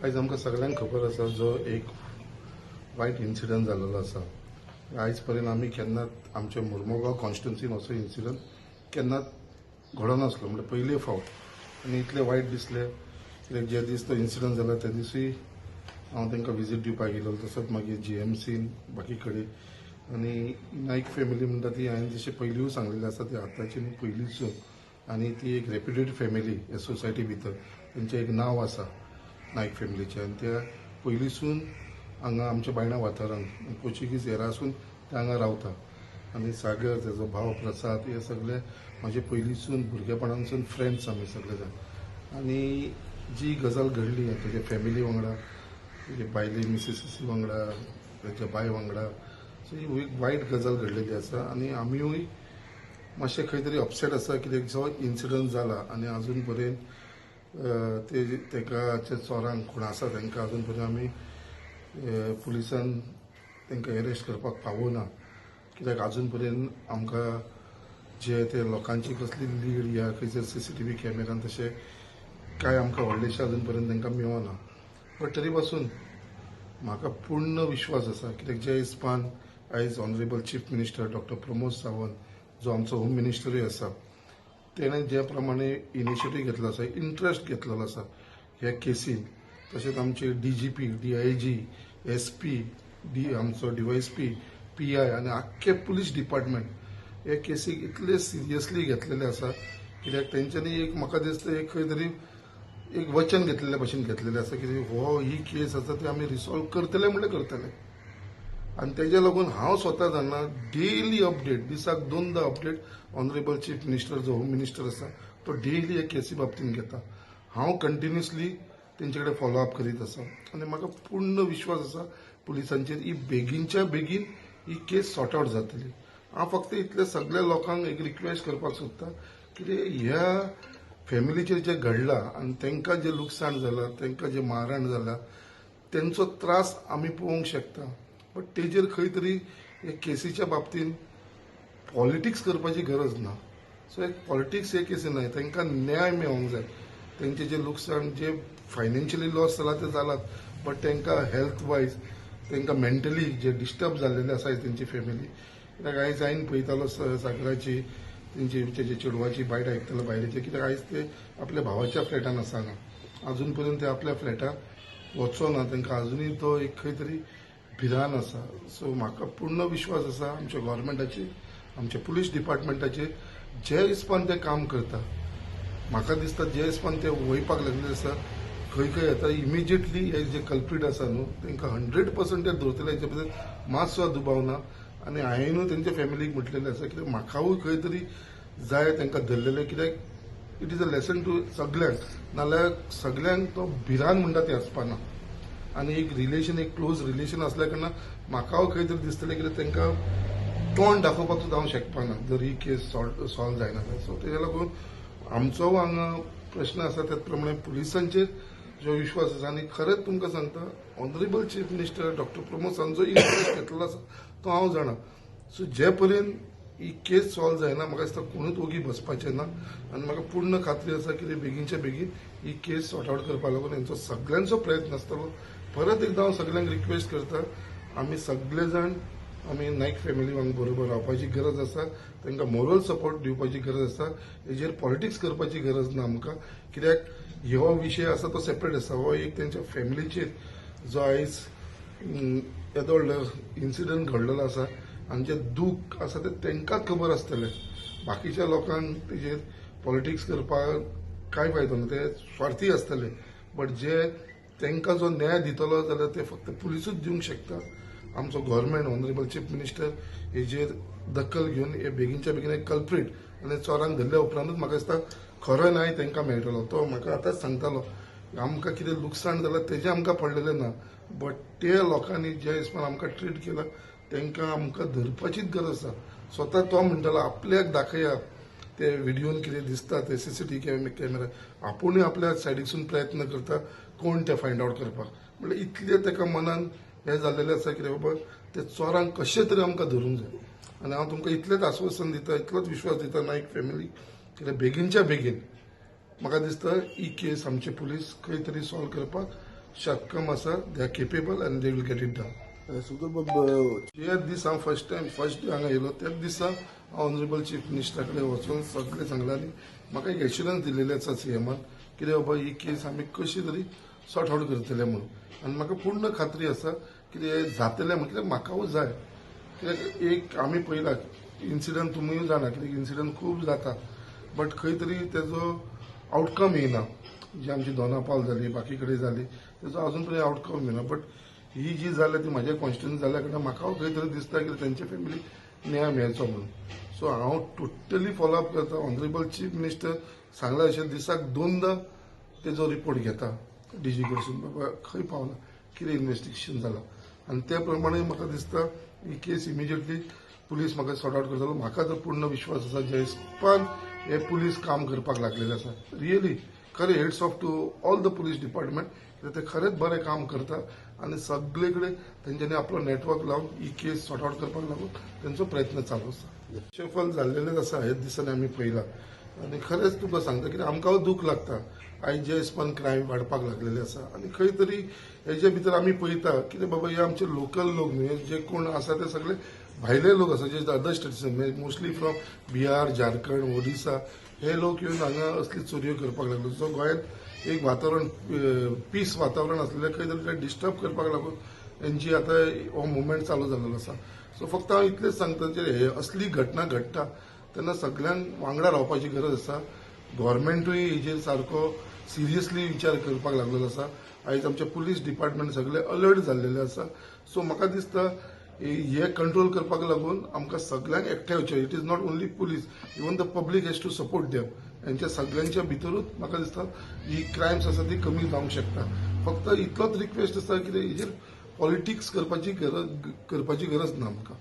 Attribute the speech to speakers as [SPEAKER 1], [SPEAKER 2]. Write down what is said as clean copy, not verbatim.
[SPEAKER 1] आयज आमकां सगळ्यांक खबर आसा जो एक वायट इन्सिडंट जाल्लो आसा. आयज पर्यंत आमी केन्नाच आमच्या मुर्मुगांव कॉन्स्टिट्युन्सीन असो इन्सिडंट केन्नाच घडनासलो. म्हणजे पयले फावट आनी इतलें वायट दिसलें. कित्याक जे दीस तो इन्सिडंट जाला त्या दिसूय हांव तांकां विजीट दिवपाक गेलो. तसोच मागीर जीएमसीन बाकी कडेन आनी नायक फॅमिली म्हणटा ती हांवें जशें पयलींय सांगलेलें आसा ती आतांची न्ही पयलींसून. आनी ती एक रेप्युटेड फॅमिली ह्या सोसायटी भितर. तेंचें एक नांव आसा नायक फॅमिलीचें आनी त्या पयलींसून हांगा आमच्या बायणा वाठारांत पोर्चुगीज एरासून ते हांगा रावता. आनी सागर तेजो भाव प्रसाद हे सगळे म्हाजे पयलींसून भुरगेपणानसून फ्रेंड्स आमी सगळे जाण. आनी जी गजाल घडली तेजे फॅमिली वांगडा, तेजे बायले मिसेसी वांगडा, तेच्या बाय वांगडा, सो ही एक वायट गजाल घडलेली आसा. आनी आमीय मातशें खंय तरी अपसेट आसा कित्याक जो इन्सिडंट जाला आनी आजून पर्यंत तेका चोरांक कोण आसा तांकां आजून पर्यंत आमी पुलिसान तांकां अरेस्ट करपाक पावोना. कित्याक आजून पर्यंत आमकां जे ते लोकांची कसली लीड या खंयसर सीसीटीव्ही कॅमेरान तशें कांय आमकां व्हडलेशें आजून पर्यंत तांकां मेळोना. बट तरी पासून म्हाका पूर्ण विश्वास आसा कित्याक जे हिसपान आयज honourable chief minister doctor Pramod Sawant जो आमचो होम मिनिस्टरूय आसा तेणें जे प्रमाणे इनिशिएटीव घेतलो आसा, इंट्रस्ट घेतलेलो आसा ह्या केसीन, तशेंच आमचे डीजीपी, डीआयजी, एसपी, आमचो डीवायएसपी, पीआय आनी आख्खे पुलीस डिपार्टमेंट हे केसीक इतले सिरियसली घेतलेले आसा कित्याक तेंच्यांनी एक म्हाका दिसता एक खंय तरी एक वचन घेतलेल्या भशेन घेतलेलें आसा की हो ही केस आसा ती आमी रिसॉल्व करतले म्हणल्यार करतले. आनी तेज्या लागून हांव स्वता जाणा डेली अपडेट, दिसाक 2दा अपडेट ऑनरेबल चीफ मिनिस्टर जो होम मिनिस्टर आसा तो डेली हे केसी बाबतीन घेता. हांव कंटिन्युअसली तेंचे कडेन फॉलोअप करीत आसा आनी म्हाका पूर्ण विश्वास आसा पुलिसांचेर ही बेगीनच्या बेगीन ही केस सॉर्ट आवट जातली. हांव फक्त इतल्या सगळ्या लोकांक एक रिक्वेस्ट करपाक सोदता की ह्या फॅमिलीचेर जे घडलां आनी तांकां जे लुकसाण जालां, तांकां जे मारहाण जालां, तेंचो त्रास आमी पळोवंक शकता. बट तेजेर खंय तरी एक केसीच्या बाबतीन पॉलिटिक्स करपाची गरज ना. सो एक पॉलिटिक्स हे केसी न्हय, तांकां न्याय मेळोंक जाय. तेंचे जे लुकसाण जे फायनान्शियली लॉस जाला ते जालात, बट तांकां हेल्थ वायज तांकां मेंटली जे डिस्टर्ब जाल्लेले आसा तेंची फॅमिली. कित्याक आयज हांवें पळयतालो सागराची तेंचे चेडवाची बायट आयकतालो बायलेची, कित्याक आयज ते आपल्या भावाच्या फ्लॅटान आसा हांगा. आजून पर्यंत ते आपल्या फ्लॅटान वचोना. तांकां आजुनूय तो एक खंय तरी भिरान आसा. सो म्हाका पूर्ण विश्वास आसा आमच्या गव्हर्मेंटाचेर, आमच्या पुलीस डिपार्टमेंटाचेर जे हिसपान ते काम करता. म्हाका दिसता जे हिसपान ते वयपाक लागलेले आसा खंय खंय येता इमिजिएटली हे जे कल्प्रीट आसा न्हू तांकां 100% ते धरतले हेचे बद्दल मातसो दुबाव ना. आनी हांवेनूय तेंच्या फॅमिलीक म्हटलेलें आसा कित्याक म्हाकावूय खंय तरी जाय तांकां धरलेले, कित्याक it is a lesson to सगळ्यांक, नाल्यार सगळ्यांक तो भिरान म्हणटा ते आसपाना. आनी एक रिलेशन, एक क्लोज रिलेशन असल्या कारणान म्हाकाय खंय तरी दिसतलें कित्याक तांकां तोंड दाखोवपाक सुद्दां हांव शकपाना जर ही केस सॉल्व जायना जाल्यार. सो तेज्या लागून आमचो हांगा प्रश्न आसा त्याच प्रमाणे पुलिसांचेर जो विश्वास आसा. आनी खरेंच तुमकां सांगता honourable chief minister doctor Pramod Sawant जो इंट्रस्ट घेतलेलो आसा तो हांव जाणा. सो जे पर्यंत ही केस सॉल्व जायना म्हाका दिसता कोणूच ओगी बसपाचें ना. आनी म्हाका पूर्ण खात्री आसा की बेगीनच्या बेगीन ही केस सॉर्ट आवट करपा लागून हेंचो सगळ्यांचो प्रयत्न आसतलो. परत एकदां हांव सगळ्यांक रिक्वेस्ट करता, आमी सगळे जाण आमी नायक फॅमिली वांगडा बरोबर रावपाची गरज आसा. तांकां मोरल सपोर्ट दिवपाची गरज आसा. हेजेर पॉलिटिक्स करपाची गरज ना आमकां. कित्याक हो विशय आसा तो सेपरेट आसा. हो एक तेंच्या फॅमिलीचेर जो आयज येदो व्हडलो इन्सिडंट घडलेलो आसा आनी जे दूख आसा ते तांकांच खबर आसतलें. बाकीच्या लोकांक तेजेर पॉलिटिक्स करपाक कांय फायदो ना, ते स्वार्थी आसतले. बट जे तांकां जो न्याय दितलो जाल्यार ते फक्त पुलिसूच दिवंक शकता. आमचो गव्हर्मेंट ऑनरेबल चीफ मिनिस्टर हेजेर दखल घेवन हे बेगीनच्या बेगीन एक कल्प्रीट आनी चोरांक धरल्या उपरांतूच म्हाका दिसता खरो न्याय तांकां मेळटलो. तो म्हाका आतांच सांगतालो आमकां कितें लुकसाण जालां तेजें आमकां पडलेलें ना, बट ते लोकांनी जे हिसपान आमकां ट्रीट केला तांकां आमकां धरपाचीच गरज आसा. स्वता तो म्हणटालो आपल्याक दाखया ते व्हिडिओन कितें दिसता ते सीसीटीव्ही कॅमेरा, आपुणूय आपल्या सायडीसून प्रयत्न करता कोण ते फायंड आवट करपाक. म्हणजे इतले ताका मनान हे जाल्लेलें आसा की बाबा ते चोरांक कशें तरी आमकां धरूंक जाय. आनी हांव तुमकां इतलेंच आश्वासन दिता, इतलोच विश्वास दिता नायक फॅमिली कित्याक बेगीनच्या बेगीन म्हाका दिसता ही केस आमचे पुलीस खंय तरी सॉल्व करपाक शक्कम आसा, they are capable and they will get it done.
[SPEAKER 2] सुंदर बाब
[SPEAKER 1] जे दीस हांव फर्स्ट डे हांगा येयलो त्याच दिसा हांव ऑनरेबल चीफ मिनिस्टरा कडेन वचून सगळे सांगला आनी म्हाका एक एश्युरन्स दिलेले आसा सीएमान कितें बाबा ही केस आमी कशी तरी सॉर्ट आउट करतले म्हणून. आनी म्हाका पूर्ण खात्री आसा की हें जातलें म्हणून. कित्याक म्हाकाय जाय, कित्याक एक आमी पळयला इन्सिडंट तुमीय जाणा, कित्याक इन्सिडंट खूब जाता बट खंय तरी तेजो आउटकम येयना. जी आमची दोनापावल जाली, बाकी कडेन जाली, तेजो अजून पर्यंत आउटकम येयना. बट ही जी जाल्या ती म्हाज्या कॉन्स्टिट्युन्सी जाल्या कारणान म्हाका खंय तरी दिसता की तेंचे फॅमिली न्याय मेळचो म्हणून. सो हांव टोटली फॉलो अप करता. ऑनरेबल चीफ मिनिस्टर सांगला अशें दिसाक 2दा तेजो रिपोर्ट घेता डीजी कडसून, बाबा खंय पावला, कितें इन्व्हेस्टिगेशन जालां, आनी त्या प्रमाणे म्हाका दिसता ही केस इमिजिएटली पुलीस म्हाका सॉर्ट आउट करतलो. म्हाका तर पूर्ण विश्वास आसा जे हिसपान हे पुलीस काम करपाक लागलेले आसा. रियली खरें heads off to all the police department, ते खरेंच बरें काम करता आनी सगळे कडेन तेंच्यांनी आपलो नेटवर्क लावन ही केस सॉर्ट आउट करपाक लागून तेंचो प्रयत्न चालू आसा. सफल जाल्लेलेच आसा हेच दिसांनी आमी पळयला आनी खरेंच तुका सांगता की आमकां दूख लागता आयज जे हिसपान क्रायम वाडपाक लागलेले आसा. आनी खंय तरी हेजे भितर आमी पळयता कितें बाबा हे आमचे लोकल लोक न्हय, जे कोण आसा ते सगळे भायले लोक आसा जे other states mostly from Bihar, Jharkhand, Odisha हे लोक येवन हांगा असली चोरयो करपाक लागले. सो गोंयांत एक वातावरण पीस वातावरण आसलेलें खंय तरी ते डिस्टर्ब करपाक लागून तेंची आतां हो मुवमेंट चालू जाल्लो आसा. सो फक्त हांव इतलेंच सांगता की हे असली घटना घडटा तेन्ना सगळ्यांक वांगडा रावपाची गरज आसा. गव्हर्मेंटूय हेजेर सारको सिरियसली विचार करपाक लागलेलो आसा. आयज आमचे पुलीस डिपार्टमेंट सगळे अलर्ट जाल्लेले आसा. सो म्हाका दिसता हे कंट्रोल करपाक लागून आमकां सगळ्यांक एकठांय येवचें. It is not only police, even the public has to support them. हेंच्या सगळ्यांच्या भितरूच म्हाका दिसता ही क्रायम्स आसा ती कमी जावंक शकता. फक्त इतलोच रिक्वेस्ट आसा की हेजेर पॉलिटिक्स करपाची गरज ना म्हाका.